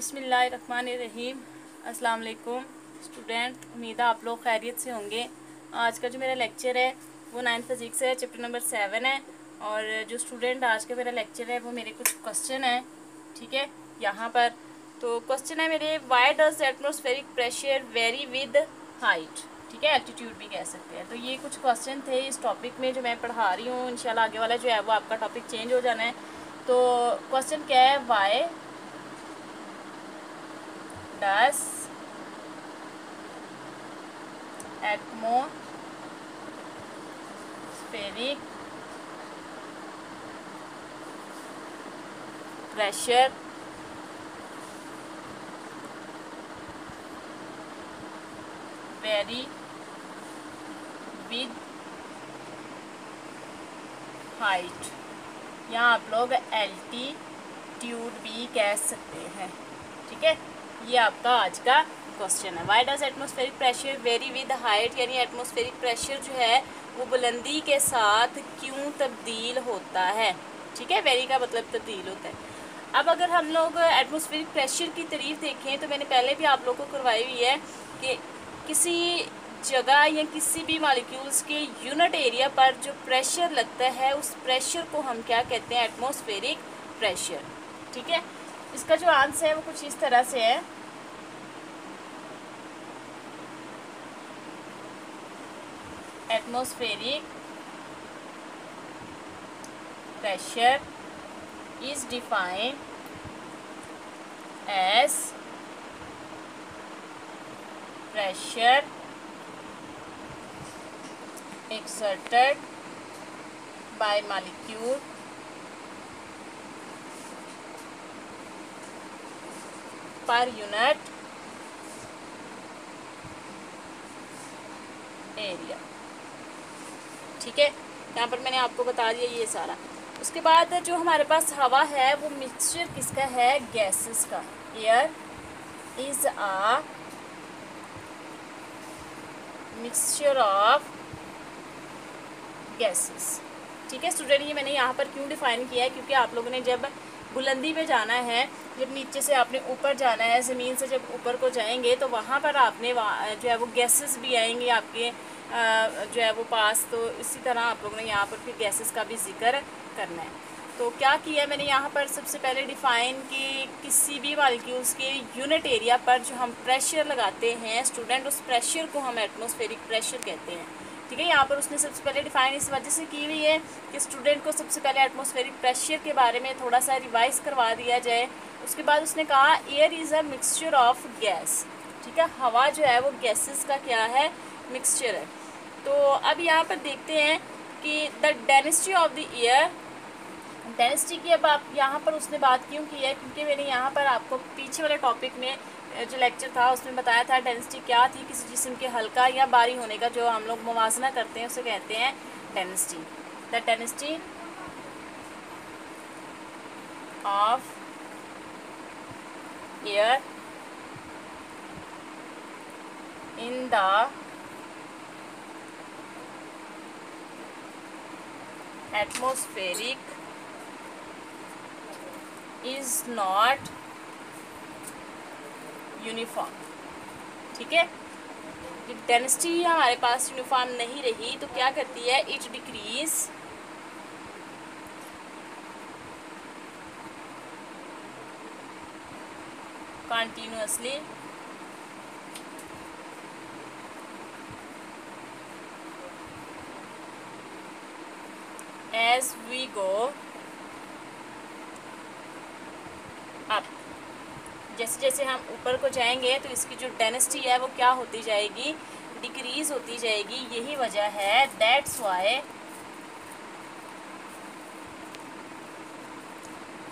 बिस्मिल्लाहिर्रहमानिर्रहीम। अस्सलाम वालेकुम स्टूडेंट, उम्मीद है आप लोग खैरियत से होंगे। आज का जो मेरा लेक्चर है वो 9th फिजिक्स है, चैप्टर नंबर 7 है। और जो स्टूडेंट आज का मेरा लेक्चर है वो मेरे कुछ क्वेश्चन है, ठीक है। यहाँ पर तो क्वेश्चन है मेरे, why does atmospheric pressure very with height, ठीक है, एल्टीट्यूड भी कह सकते हैं। तो ये कुछ क्वेश्चन थे इस टॉपिक में जो मैं पढ़ा रही हूँ। इंशाल्लाह आगे वाला जो है वो आपका टॉपिक चेंज हो जाना है। तो क्वेश्चन क्या है, Y does atmospheric pressure vary with height, यहाँ आप लोग एल्टीट्यूड भी कह सकते हैं, ठीक है। ये आपका आज का क्वेश्चन है। Why does atmospheric pressure very with height, यानी एटमॉस्फेरिक प्रेशर जो है वो बुलंदी के साथ क्यों तब्दील होता है, ठीक है। वेरी का मतलब तब्दील होता है। अब अगर हम लोग एटमॉस्फेरिक प्रेशर की तारीफ देखें तो मैंने पहले भी आप लोगों को करवाई हुई है कि किसी जगह या किसी भी मॉलिक्यूल्स के यूनिट एरिया पर जो प्रेशर लगता है उस प्रेशर को हम क्या कहते हैं, एटमॉस्फेरिक प्रेशर, ठीक है। इसका जो आंसर है वो कुछ इस तरह से है, atmospheric pressure is defined as pressure exerted by molecule per unit area, ठीक है। यहाँ पर मैंने आपको बता दिया ये सारा। उसके बाद जो हमारे पास हवा है वो मिक्सचर किसका है, गैसेस का। Air is a mixture of gases, ठीक है स्टूडेंट। ये मैंने यहाँ पर क्यों डिफाइन किया है, क्योंकि आप लोगों ने जब बुलंदी पे जाना है, जब नीचे से आपने ऊपर जाना है, ज़मीन से जब ऊपर को जाएंगे तो वहाँ पर आपने जो है वो गैसेस भी आएंगे आपके जो है वो पास। तो इसी तरह आप लोगों ने यहाँ पर फिर गैसेस का भी जिक्र करना है। तो क्या किया मैंने यहाँ पर, सबसे पहले डिफ़ाइन कि किसी भी मॉलिक्यूल्स के यूनिट एरिया पर जो हम प्रेशर लगाते हैं स्टूडेंट, उस प्रेशर को हम एटमॉस्फेरिक प्रेशर कहते हैं, ठीक है। यहाँ पर उसने सबसे पहले डिफ़ाइन इस वजह से की हुई है कि स्टूडेंट को सबसे पहले एटमॉस्फेरिक प्रेशर के बारे में थोड़ा सा रिवाइज करवा दिया जाए। उसके बाद उसने कहा air is a mixture of gas, ठीक है। हवा जो है वो गैसेस का क्या है, मिक्सचर है। तो अब यहाँ पर देखते हैं कि the density of the air, density की अब आप यहाँ पर उसने बात क्यों की है, क्योंकि मैंने यहाँ पर आपको पीछे वाले टॉपिक में जो लेक्चर था उसमें बताया था डेंसिटी क्या थी, किसी जिस्म के हल्का या भारी होने का जो हम लोग मुवाजना करते हैं उसे कहते हैं density. The density of air in the atmospheric is not uniform, ठीक है। डेंसिटी हमारे पास यूनिफॉर्म नहीं रही तो क्या करती है, it decrease continuously as we go up, जैसे जैसे हम ऊपर को जाएंगे तो इसकी जो डेंसिटी है वो क्या होती जाएगी, डिक्रीज होती जाएगी। यही वजह है, that's why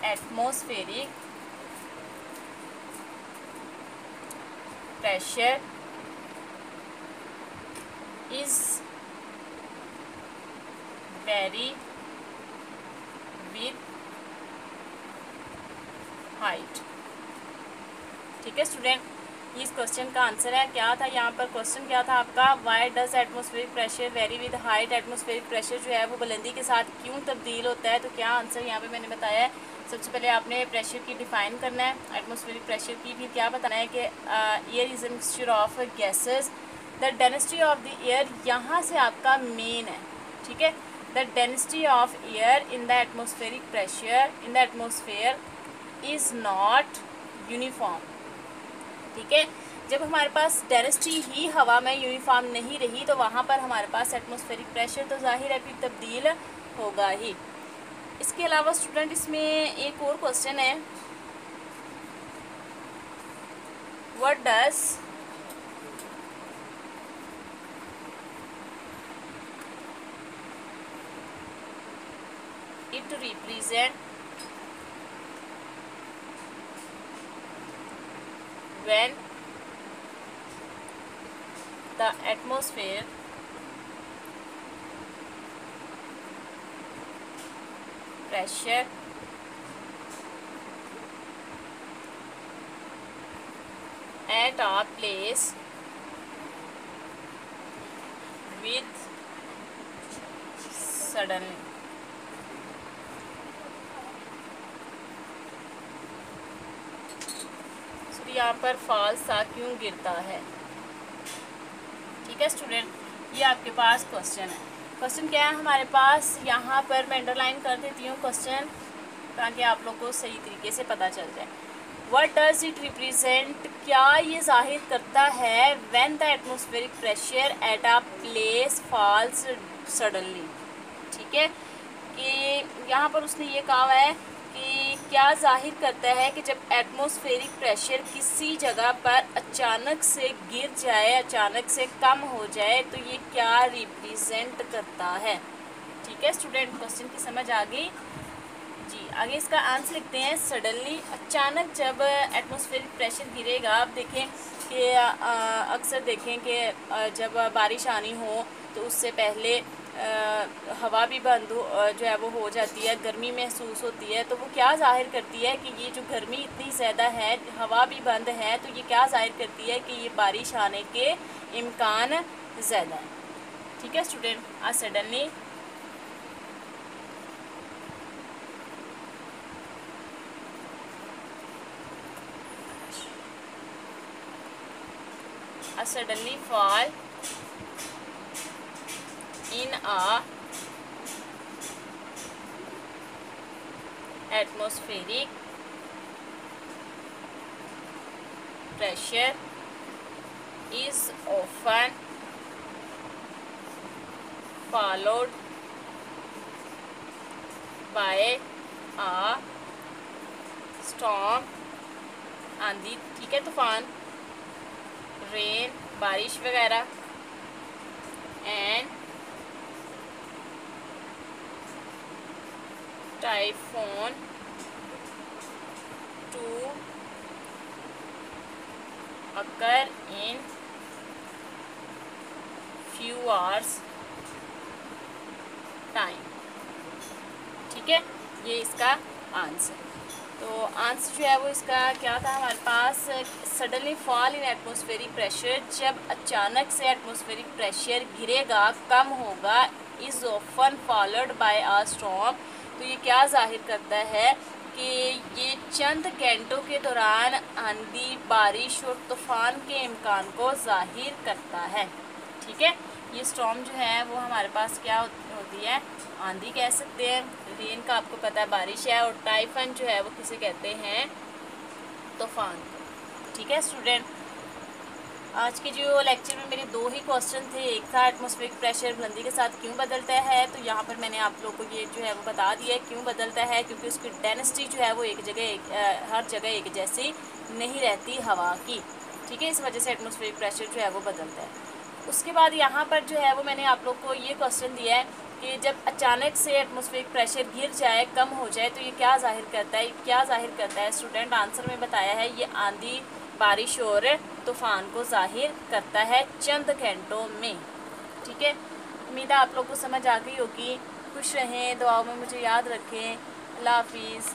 atmospheric pressure is very with height, ठीक है स्टूडेंट। ये इस क्वेश्चन का आंसर है। क्या था यहाँ पर क्वेश्चन, क्या था आपका, why does atmospheric pressure very with height. Atmospheric pressure जो है वो बुलंदी के साथ क्यों तब्दील होता है। तो क्या आंसर यहाँ पे मैंने बताया है। सबसे पहले आपने प्रेशर की डिफाइन करना है, एटमॉस्फेरिक प्रेशर की। फिर क्या बताना है कि air is a mixture of gases. The density of the air यहाँ से आपका मेन है, ठीक है। The density of air in the atmospheric pressure in the atmosphere is not uniform, ठीक है। जब हमारे पास डेंसिटी ही हवा में यूनिफॉर्म नहीं रही तो वहाँ पर हमारे पास एटमॉस्फेरिक प्रेशर तो जाहिर है फिर तब्दील होगा ही। इसके अलावा स्टूडेंट इसमें एक और क्वेश्चन है, what does it represent when the atmosphere pressure at a place with suddenly यहाँ पर फॉल्स सा क्यों गिरता है, ठीक है स्टूडेंट। ये आपके पास क्वेश्चन है। क्वेश्चन क्या है हमारे पास, यहाँ पर मैं अंडरलाइन कर देती हूँ क्वेश्चन ताकि आप लोग को सही तरीके से पता चल जाए। व्हाट डज इट रिप्रेजेंट, क्या ये जाहिर करता है when the atmospheric pressure at a place falls suddenly, ठीक है। कि यहाँ पर उसने ये कहा है कि क्या जाहिर करता है कि जब एटमॉस्फेरिक प्रेशर किसी जगह पर अचानक से गिर जाए, अचानक से कम हो जाए, तो ये क्या रिप्रेजेंट करता है, ठीक है स्टूडेंट। क्वेश्चन की समझ आ गई जी। आगे इसका आंसर लिखते हैं, सडनली, अचानक जब एटमॉस्फेरिक प्रेशर गिरेगा। आप देखें कि अक्सर देखें कि जब बारिश आनी हो तो उससे पहले हवा भी बंद जो है वो हो जाती है, गर्मी महसूस होती है। तो वो क्या जाहिर करती है कि ये जो गर्मी इतनी ज़्यादा है, हवा भी बंद है, तो ये क्या जाहिर करती है कि ये बारिश आने के इम्कान ज़्यादा है, ठीक है स्टूडेंट। आज suddenly suddenly fall in a atmospheric pressure is often followed by a storm, आंधी, ठीक है, तूफान, रेन, बारिश वगैरह, and typhoon to occur in few hours time, ठीक है। ये इसका आंसर, तो आंसर जो है वो इसका क्या था हमारे पास, suddenly fall in atmospheric pressure, जब अचानक से एटमॉस्फेरिक प्रेशर गिरेगा, कम होगा, is often followed by a storm. तो ये क्या जाहिर करता है कि ये चंद घंटों के दौरान आंधी, बारिश और तूफ़ान के इम्कान को जाहिर करता है, ठीक है। ये स्टॉर्म जो है वो हमारे पास क्या होती है, आंधी कह सकते हैं, रेन का आपको पता है बारिश है, और टाइफन जो है वो किसे कहते हैं, तूफान, ठीक है स्टूडेंट। आज के जो लेक्चर में मेरे दो ही क्वेश्चन थे, एक था एटमॉस्फेरिक प्रेशर बुलंदी के साथ क्यों बदलता है, तो यहाँ पर मैंने आप लोगों को ये जो है वो बता दिया है क्यों बदलता है, क्योंकि उसकी डेंसिटी जो है वो हर जगह एक जैसी नहीं रहती हवा की, ठीक है। इस वजह से एटमॉस्फेरिक प्रेशर जो है वो बदलता है। उसके बाद यहाँ पर जो है वो मैंने आप लोग को ये क्वेश्चन दिया है कि जब अचानक से एटमॉस्फेरिक प्रेशर गिर जाए, कम हो जाए, तो ये क्या जाहिर करता है, क्या जाहिर करता है स्टूडेंट। आंसर में बताया है ये आंधी, बारिश और तूफ़ान को जाहिर करता है चंद घंटों में, ठीक है। उम्मीद है आप लोग को समझ आ गई होगी। खुश रहें, दुआओं में मुझे याद रखें। अल्लाह हाफिज़।